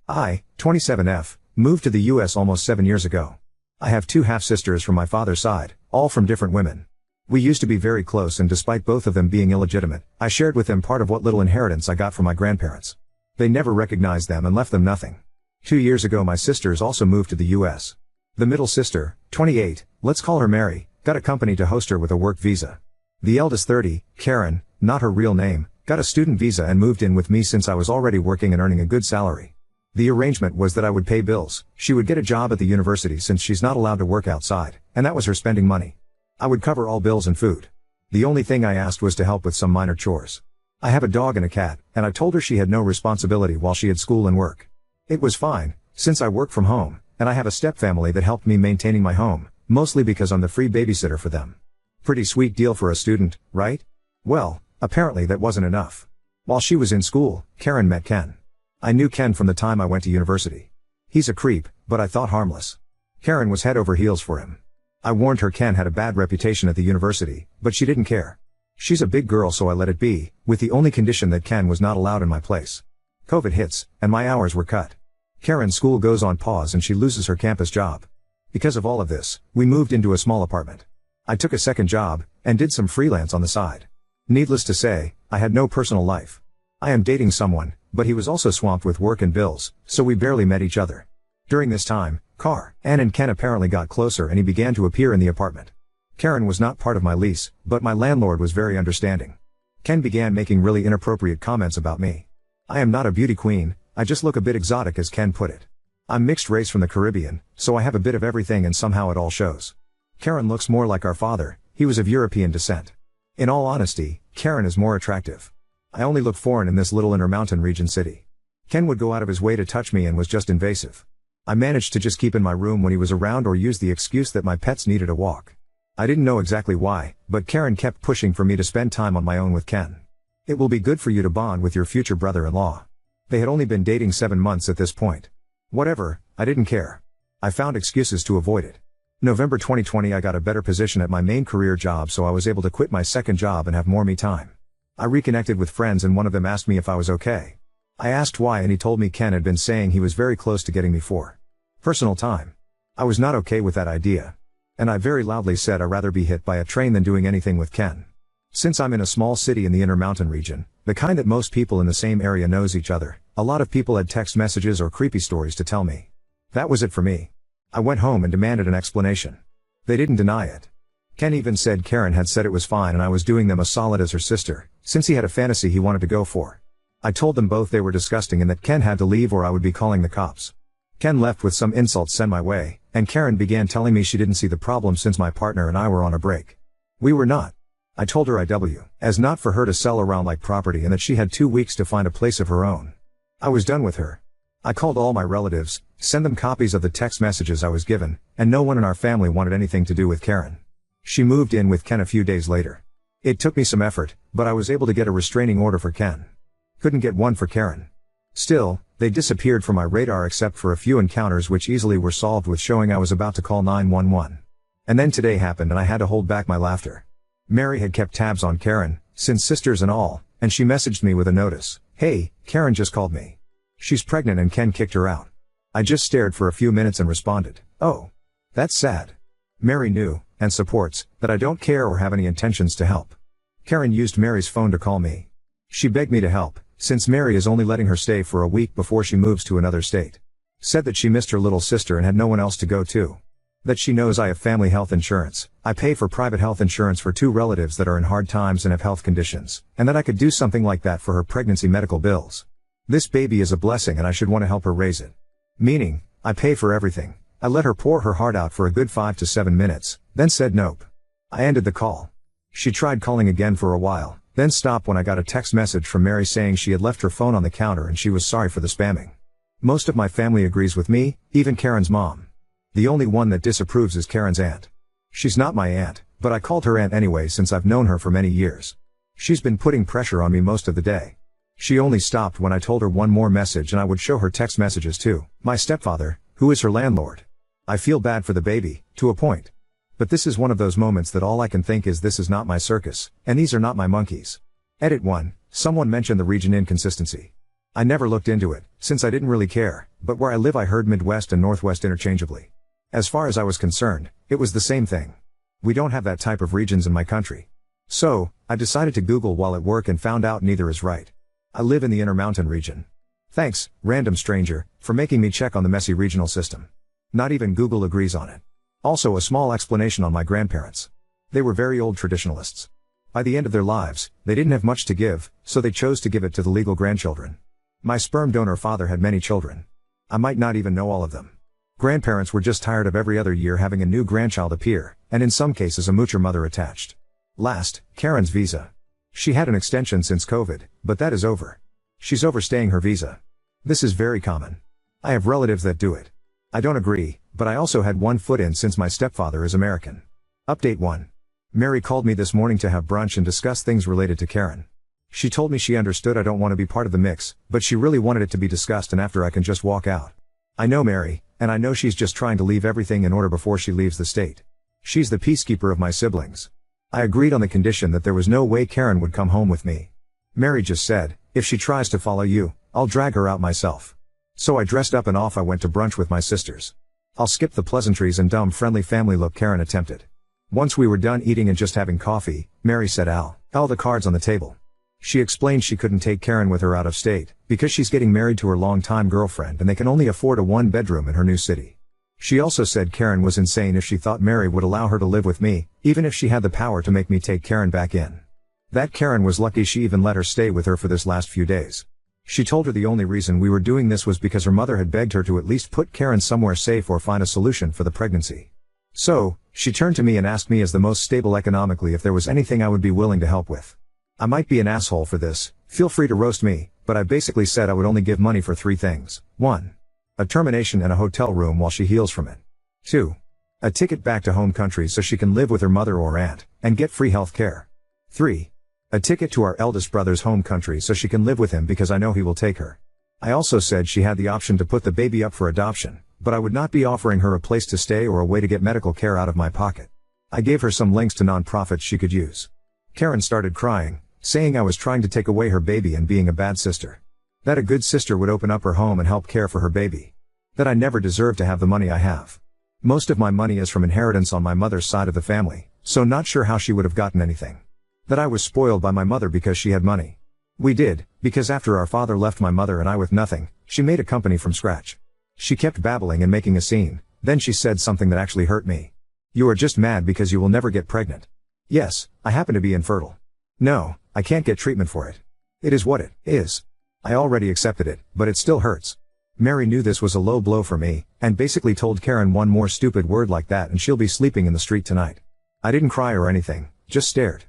I, 27F, moved to the US almost 7 years ago. I have two half-sisters from my father's side, all from different women. We used to be very close, and despite both of them being illegitimate, I shared with them part of what little inheritance I got from my grandparents. They never recognized them and left them nothing. 2 years ago my sisters also moved to the US. The middle sister, 28, let's call her Mary, got a company to host her with a work visa. The eldest 30, Karen, not her real name, got a student visa and moved in with me since I was already working and earning a good salary. The arrangement was that I would pay bills, she would get a job at the university since she's not allowed to work outside, and that was her spending money. I would cover all bills and food. The only thing I asked was to help with some minor chores. I have a dog and a cat, and I told her she had no responsibility while she had school and work. It was fine, since I work from home, and I have a stepfamily that helped me maintaining my home, mostly because I'm the free babysitter for them. Pretty sweet deal for a student, right? Well, apparently that wasn't enough. While she was in school, Karen met Ken. I knew Ken from the time I went to university. He's a creep, but I thought harmless. Karen was head over heels for him. I warned her Ken had a bad reputation at the university, but she didn't care. She's a big girl, so I let it be, with the only condition that Ken was not allowed in my place. COVID hits, and my hours were cut. Karen's school goes on pause and she loses her campus job. Because of all of this, we moved into a small apartment. I took a second job, and did some freelance on the side. Needless to say, I had no personal life. I am dating someone, but he was also swamped with work and bills, so we barely met each other. During this time, Ann and Ken apparently got closer and he began to appear in the apartment. Karen was not part of my lease, but my landlord was very understanding. Ken began making really inappropriate comments about me. I am not a beauty queen, I just look a bit exotic, as Ken put it. I'm mixed race from the Caribbean, so I have a bit of everything and somehow it all shows. Karen looks more like our father, he was of European descent. In all honesty, Karen is more attractive. I only look foreign in this little intermountain region city. Ken would go out of his way to touch me and was just invasive. I managed to just keep in my room when he was around or use the excuse that my pets needed a walk. I didn't know exactly why, but Karen kept pushing for me to spend time on my own with Ken. It will be good for you to bond with your future brother-in-law. They had only been dating 7 months at this point. Whatever, I didn't care. I found excuses to avoid it. November 2020 I got a better position at my main career job, so I was able to quit my second job and have more me time. I reconnected with friends and one of them asked me if I was okay. I asked why and he told me Ken had been saying he was very close to getting me for personal time. I was not okay with that idea. And I very loudly said I'd rather be hit by a train than doing anything with Ken. Since I'm in a small city in the Intermountain region, the kind that most people in the same area knows each other, a lot of people had text messages or creepy stories to tell me. That was it for me. I went home and demanded an explanation. They didn't deny it. Ken even said Karen had said it was fine and I was doing them a solid as her sister, since he had a fantasy he wanted to go for. I told them both they were disgusting and that Ken had to leave or I would be calling the cops. Ken left with some insults sent my way, and Karen began telling me she didn't see the problem since my partner and I were on a break. We were not. I told her as not for her to sell around like property and that she had 2 weeks to find a place of her own. I was done with her. I called all my relatives, sent them copies of the text messages I was given, and no one in our family wanted anything to do with Karen. She moved in with Ken a few days later. It took me some effort, but I was able to get a restraining order for Ken. Couldn't get one for Karen. Still, they disappeared from my radar except for a few encounters which easily were solved with showing I was about to call 911. And then today happened and I had to hold back my laughter. Mary had kept tabs on Karen, since sisters and all, and she messaged me with a notice. Hey, Karen just called me. She's pregnant and Ken kicked her out. I just stared for a few minutes and responded, oh. That's sad. Mary knew, and supports, that I don't care or have any intentions to help. Karen used Mary's phone to call me. She begged me to help, since Mary is only letting her stay for a week before she moves to another state. Said that she missed her little sister and had no one else to go to. That she knows I have family health insurance, I pay for private health insurance for 2 relatives that are in hard times and have health conditions, and that I could do something like that for her pregnancy medical bills. This baby is a blessing and I should want to help her raise it. Meaning, I pay for everything. I let her pour her heart out for a good 5 to 7 minutes, then said nope. I ended the call. She tried calling again for a while, then stopped when I got a text message from Mary saying she had left her phone on the counter and she was sorry for the spamming. Most of my family agrees with me, even Karen's mom. The only one that disapproves is Karen's aunt. She's not my aunt, but I called her aunt anyway since I've known her for many years. She's been putting pressure on me most of the day. She only stopped when I told her one more message and I would show her text messages to my stepfather, who is her landlord. I feel bad for the baby, to a point. But this is one of those moments that all I can think is this is not my circus, and these are not my monkeys. Edit 1, someone mentioned the region inconsistency. I never looked into it, since I didn't really care, but where I live I heard Midwest and Northwest interchangeably. As far as I was concerned, it was the same thing. We don't have that type of regions in my country. So, I decided to Google while at work and found out neither is right. I live in the Intermountain region. Thanks, random stranger, for making me check on the messy regional system. Not even Google agrees on it. Also a small explanation on my grandparents. They were very old traditionalists. By the end of their lives, they didn't have much to give, so they chose to give it to the legal grandchildren. My sperm donor father had many children. I might not even know all of them. Grandparents were just tired of every other year having a new grandchild appear, and in some cases a moocher mother attached. Last, Karen's visa. She had an extension since COVID, but that is over. She's overstaying her visa. This is very common. I have relatives that do it. I don't agree, but I also had one foot in since my stepfather is American. Update 1. Mary called me this morning to have brunch and discuss things related to Karen. She told me she understood I don't want to be part of the mix, but she really wanted it to be discussed and after I can just walk out. I know Mary, and I know she's just trying to leave everything in order before she leaves the state. She's the peacekeeper of my siblings. I agreed on the condition that there was no way Karen would come home with me. Mary just said, if she tries to follow you, I'll drag her out myself. So I dressed up and off I went to brunch with my sisters. I'll skip the pleasantries and dumb friendly family look Karen attempted. Once we were done eating and just having coffee, Mary said all the cards on the table. She explained she couldn't take Karen with her out of state, because she's getting married to her longtime girlfriend and they can only afford a one-bedroom in her new city. She also said Karen was insane if she thought Mary would allow her to live with me, even if she had the power to make me take Karen back in. That Karen was lucky she even let her stay with her for this last few days. She told her the only reason we were doing this was because her mother had begged her to at least put Karen somewhere safe or find a solution for the pregnancy. So, she turned to me and asked me as the most stable economically if there was anything I would be willing to help with. I might be an asshole for this, feel free to roast me, but I basically said I would only give money for 3 things. 1. A termination and a hotel room while she heals from it. 2. A ticket back to home country so she can live with her mother or aunt, and get free health care. 3. A ticket to our eldest brother's home country so she can live with him because I know he will take her. I also said she had the option to put the baby up for adoption, but I would not be offering her a place to stay or a way to get medical care out of my pocket. I gave her some links to non-profits she could use. Karen started crying, saying I was trying to take away her baby and being a bad sister. That a good sister would open up her home and help care for her baby. That I never deserved to have the money I have. Most of my money is from inheritance on my mother's side of the family, so not sure how she would have gotten anything. That I was spoiled by my mother because she had money. We did, because after our father left my mother and I with nothing, she made a company from scratch. She kept babbling and making a scene, then she said something that actually hurt me. You are just mad because you will never get pregnant. Yes, I happen to be infertile. No, I can't get treatment for it. It is what it is. I already accepted it, but it still hurts. Mary knew this was a low blow for me, and basically told Karen one more stupid word like that and she'll be sleeping in the street tonight. I didn't cry or anything, just stared.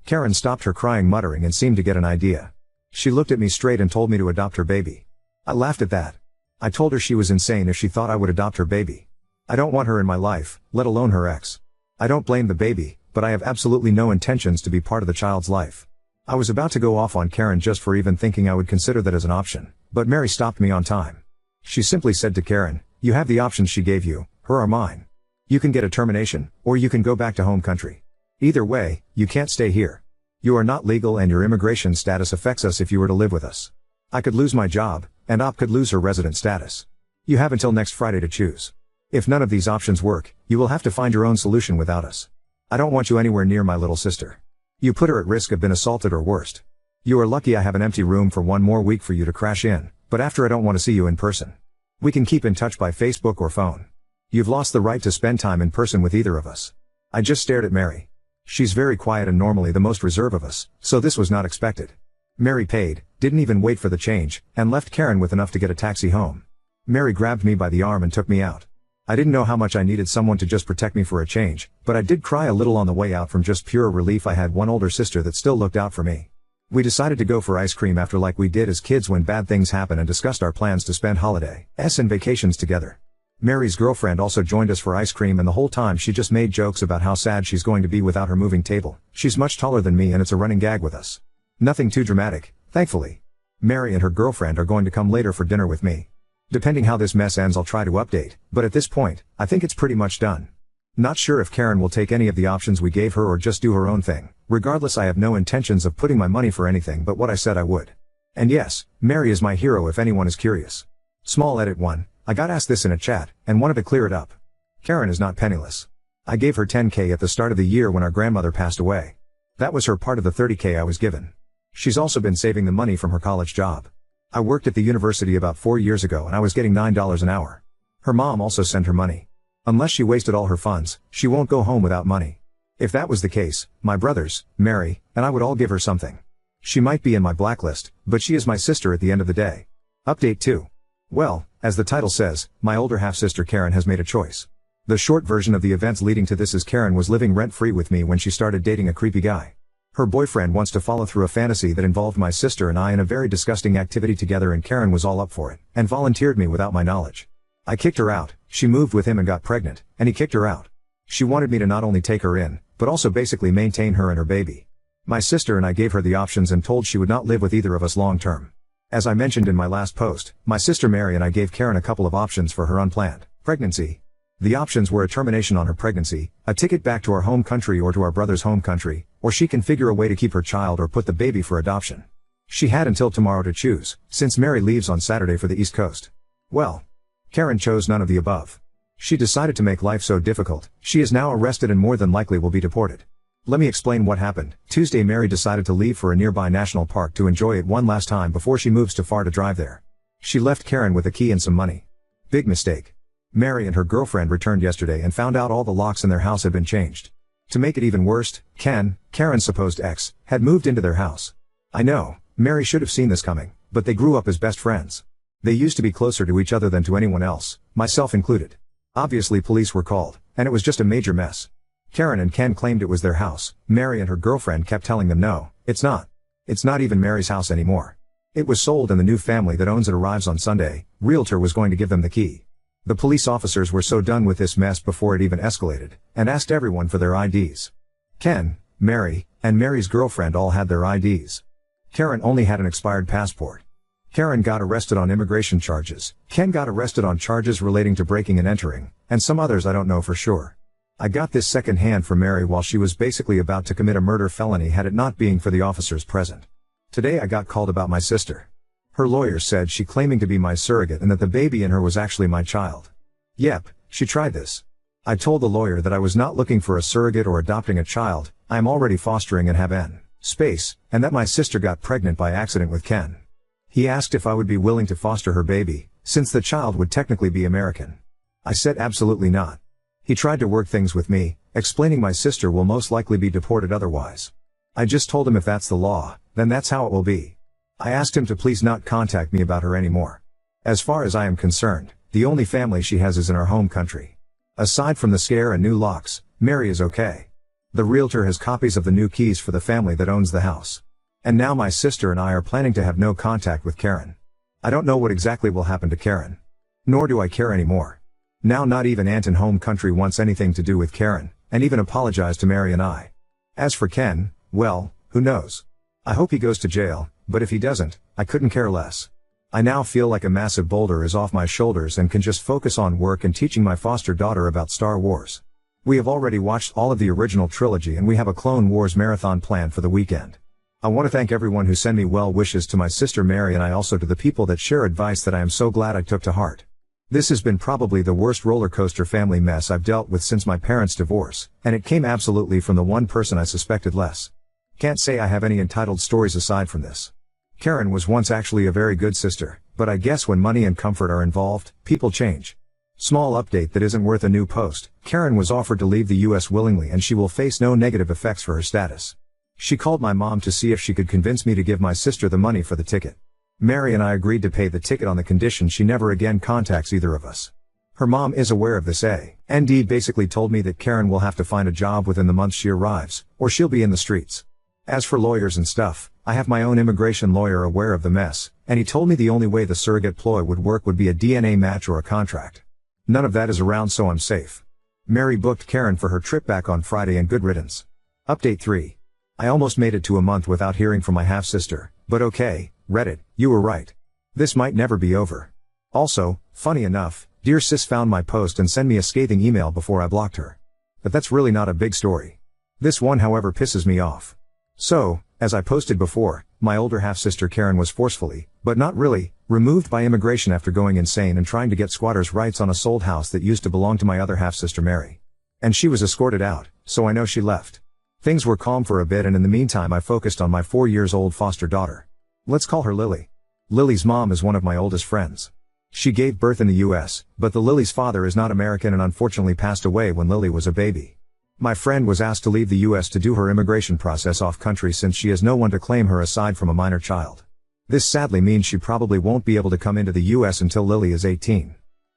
Karen stopped her crying muttering and seemed to get an idea. She looked at me straight and told me to adopt her baby. I laughed at that. I told her she was insane if she thought I would adopt her baby. I don't want her in my life, let alone her ex. I don't blame the baby, but I have absolutely no intentions to be part of the child's life. I was about to go off on Karen just for even thinking I would consider that as an option, but Mary stopped me on time. She simply said to Karen, you have the options she gave you, her or mine. You can get a termination, or you can go back to home country. Either way, you can't stay here. You are not legal and your immigration status affects us if you were to live with us. I could lose my job, and Op could lose her resident status. You have until next Friday to choose. If none of these options work, you will have to find your own solution without us. I don't want you anywhere near my little sister. You put her at risk of being assaulted or worst. You are lucky I have an empty room for one more week for you to crash in, but after I don't want to see you in person. We can keep in touch by Facebook or phone. You've lost the right to spend time in person with either of us. I just stared at Mary. She's very quiet and normally the most reserved of us, so this was not expected. Mary paid, didn't even wait for the change, and left Karen with enough to get a taxi home. Mary grabbed me by the arm and took me out. I didn't know how much I needed someone to just protect me for a change, but I did cry a little on the way out from just pure relief. I had one older sister that still looked out for me. We decided to go for ice cream after like we did as kids when bad things happen and discussed our plans to spend holidays and vacations together. Mary's girlfriend also joined us for ice cream and the whole time she just made jokes about how sad she's going to be without her moving table. She's much taller than me and it's a running gag with us. Nothing too dramatic, thankfully. Mary and her girlfriend are going to come later for dinner with me. Depending how this mess ends I'll try to update, but at this point, I think it's pretty much done. Not sure if Karen will take any of the options we gave her or just do her own thing. Regardless, I have no intentions of putting my money for anything but what I said I would. And yes, Mary is my hero if anyone is curious. Small edit 1, I got asked this in a chat, and wanted to clear it up. Karen is not penniless. I gave her $10K at the start of the year when our grandmother passed away. That was her part of the $30K I was given. She's also been saving the money from her college job. I worked at the university about 4 years ago and I was getting $9 an hour. Her mom also sent her money. Unless she wasted all her funds, she won't go home without money. If that was the case, my brothers, Mary, and I would all give her something. She might be in my blacklist, but she is my sister at the end of the day. Update 2. Well, as the title says, my older half-sister Karen has made a choice. The short version of the events leading to this is Karen was living rent-free with me when she started dating a creepy guy. Her boyfriend wants to follow through a fantasy that involved my sister and I in a very disgusting activity together, and Karen was all up for it, and volunteered me without my knowledge. I kicked her out, she moved with him and got pregnant, and he kicked her out. She wanted me to not only take her in, but also basically maintain her and her baby. My sister and I gave her the options and told she would not live with either of us long term. As I mentioned in my last post, my sister Mary and I gave Karen a couple of options for her unplanned pregnancy. The options were a termination on her pregnancy, a ticket back to our home country or to our brother's home country, or she can figure a way to keep her child or put the baby for adoption. She had until tomorrow to choose, since Mary leaves on Saturday for the East Coast. Well, Karen chose none of the above. She decided to make life so difficult, she is now arrested and more than likely will be deported. Let me explain what happened. Tuesday, Mary decided to leave for a nearby national park to enjoy it one last time before she moves too far to drive there. She left Karen with a key and some money. Big mistake. Mary and her girlfriend returned yesterday and found out all the locks in their house had been changed. To make it even worse, Ken, Karen's supposed ex, had moved into their house. I know, Mary should have seen this coming, but they grew up as best friends. They used to be closer to each other than to anyone else, myself included. Obviously police were called, and it was just a major mess. Karen and Ken claimed it was their house. Mary and her girlfriend kept telling them no, it's not. It's not even Mary's house anymore. It was sold and the new family that owns it arrives on Sunday. Realtor was going to give them the key. The police officers were so done with this mess before it even escalated, and asked everyone for their IDs. Ken, Mary, and Mary's girlfriend all had their IDs. Karen only had an expired passport. Karen got arrested on immigration charges. Ken got arrested on charges relating to breaking and entering, and some others I don't know for sure. I got this second hand from Mary while she was basically about to commit a murder felony had it not being for the officers present. Today I got called about my sister. Her lawyer said she claiming to be my surrogate and that the baby in her was actually my child. Yep, she tried this. I told the lawyer that I was not looking for a surrogate or adopting a child, I am already fostering and have and that my sister got pregnant by accident with Ken. He asked if I would be willing to foster her baby, since the child would technically be American. I said absolutely not. He tried to work things with me, explaining my sister will most likely be deported otherwise. I just told him if that's the law, then that's how it will be. I asked him to please not contact me about her anymore. As far as I am concerned, the only family she has is in our home country. Aside from the scare and new locks, Mary is okay. The realtor has copies of the new keys for the family that owns the house. And now my sister and I are planning to have no contact with Karen. I don't know what exactly will happen to Karen. Nor do I care anymore. Now not even Aunt in home country wants anything to do with Karen, and even apologized to Mary and I. As for Ken, well, who knows? I hope he goes to jail, but if he doesn't, I couldn't care less. I now feel like a massive boulder is off my shoulders and can just focus on work and teaching my foster daughter about Star Wars. We have already watched all of the original trilogy and we have a Clone Wars marathon planned for the weekend. I want to thank everyone who sent me well wishes to my sister Mary, and I also to the people that share advice that I am so glad I took to heart. This has been probably the worst roller coaster family mess I've dealt with since my parents' divorce, and it came absolutely from the one person I suspected less. Can't say I have any entitled stories aside from this. Karen was once actually a very good sister, but I guess when money and comfort are involved, people change. Small update that isn't worth a new post. Karen was offered to leave the US willingly and she will face no negative effects for her status. She called my mom to see if she could convince me to give my sister the money for the ticket. Mary and I agreed to pay the ticket on the condition she never again contacts either of us. Her mom is aware of this. A&D basically told me that Karen will have to find a job within the month she arrives, or she'll be in the streets. As for lawyers and stuff, I have my own immigration lawyer aware of the mess, and he told me the only way the surrogate ploy would work would be a DNA match or a contract. None of that is around, so I'm safe. Mary booked Karen for her trip back on Friday and good riddance. Update 3. I almost made it to a month without hearing from my half-sister, but okay, Reddit, you were right. This might never be over. Also, funny enough, dear sis found my post and sent me a scathing email before I blocked her. But that's really not a big story. This one however pisses me off. So, as I posted before, My older half-sister Karen was forcefully, but not really, removed by immigration after going insane and trying to get squatters' rights on a sold house that used to belong to my other half-sister Mary. And she was escorted out, so I know she left. Things were calm for a bit, and in the meantime I focused on my 4-year-old foster daughter. Let's call her Lily. Lily's mom is one of my oldest friends. She gave birth in the US, but the Lily's father is not American and unfortunately passed away when Lily was a baby. My friend was asked to leave the US to do her immigration process off-country since she has no one to claim her aside from a minor child. This sadly means she probably won't be able to come into the US until Lily is 18.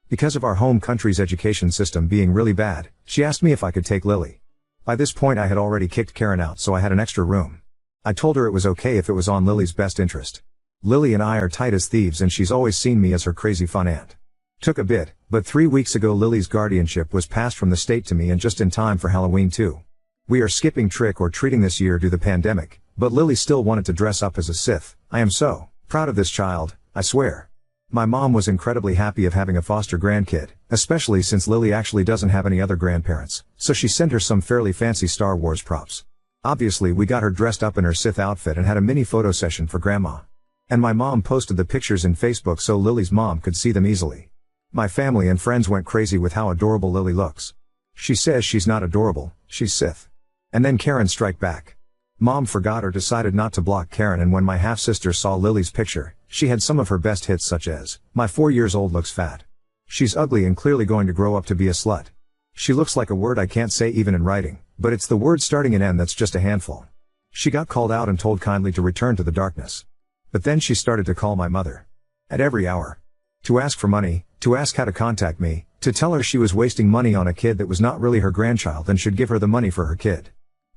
Because of our home country's education system being really bad, she asked me if I could take Lily. By this point I had already kicked Karen out, so I had an extra room. I told her it was okay if it was on Lily's best interest. Lily and I are tight as thieves and she's always seen me as her crazy fun aunt. Took a bit, but 3 weeks ago Lily's guardianship was passed from the state to me, and just in time for Halloween too. We are skipping trick or treating this year due to the pandemic, but Lily still wanted to dress up as a Sith. I am so proud of this child, I swear. My mom was incredibly happy of having a foster grandkid, especially since Lily actually doesn't have any other grandparents, so she sent her some fairly fancy Star Wars props. Obviously we got her dressed up in her Sith outfit and had a mini photo session for Grandma. And my mom posted the pictures in Facebook so Lily's mom could see them easily. My family and friends went crazy with how adorable Lily looks. She says she's not adorable, she's Sith. And then Karen strike back. Mom forgot or decided not to block Karen, and when my half-sister saw Lily's picture, she had some of her best hits such as, "My 4-year-old looks fat. She's ugly and clearly going to grow up to be a slut. She looks like a word I can't say even in writing, but it's the word starting in N that's just a handful." She got called out and told kindly to return to the darkness. But then she started to call my mother. At every hour. To ask for money, to ask how to contact me, to tell her she was wasting money on a kid that was not really her grandchild and should give her the money for her kid.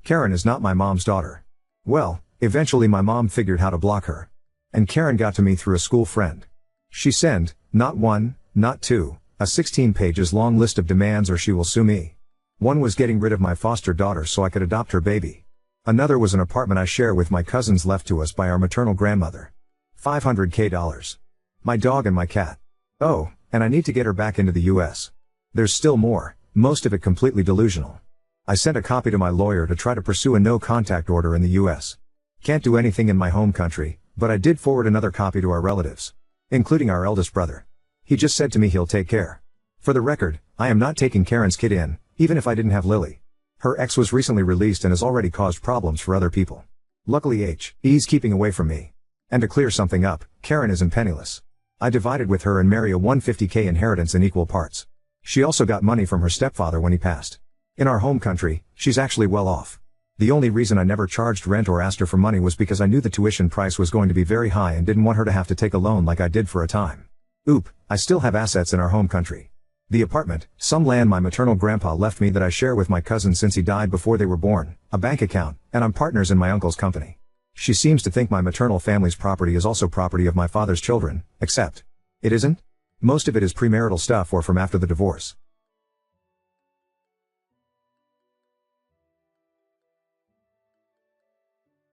Karen is not my mom's daughter. Well, eventually my mom figured how to block her. And Karen got to me through a school friend. She sent, not one, not two, a 16 pages long list of demands or she will sue me. One was getting rid of my foster daughter so I could adopt her baby. Another was an apartment I share with my cousins left to us by our maternal grandmother. $500K. My dog and my cat. Oh, and I need to get her back into the US. There's still more, most of it completely delusional. I sent a copy to my lawyer to try to pursue a no-contact order in the US. Can't do anything in my home country, but I did forward another copy to our relatives, including our eldest brother. He just said to me he'll take care. For the record, I am not taking Karen's kid in, even if I didn't have Lily. Her ex was recently released and has already caused problems for other people. Luckily he's keeping away from me. And to clear something up, Karen isn't penniless. I divided with her and Mary a $150K inheritance in equal parts. She also got money from her stepfather when he passed. In our home country, she's actually well off. The only reason I never charged rent or asked her for money was because I knew the tuition price was going to be very high and didn't want her to have to take a loan like I did for a time. I still have assets in our home country. The apartment, some land my maternal grandpa left me that I share with my cousin since he died before they were born, a bank account, and I'm partners in my uncle's company. She seems to think my maternal family's property is also property of my father's children, except it isn't. Most of it is premarital stuff or from after the divorce.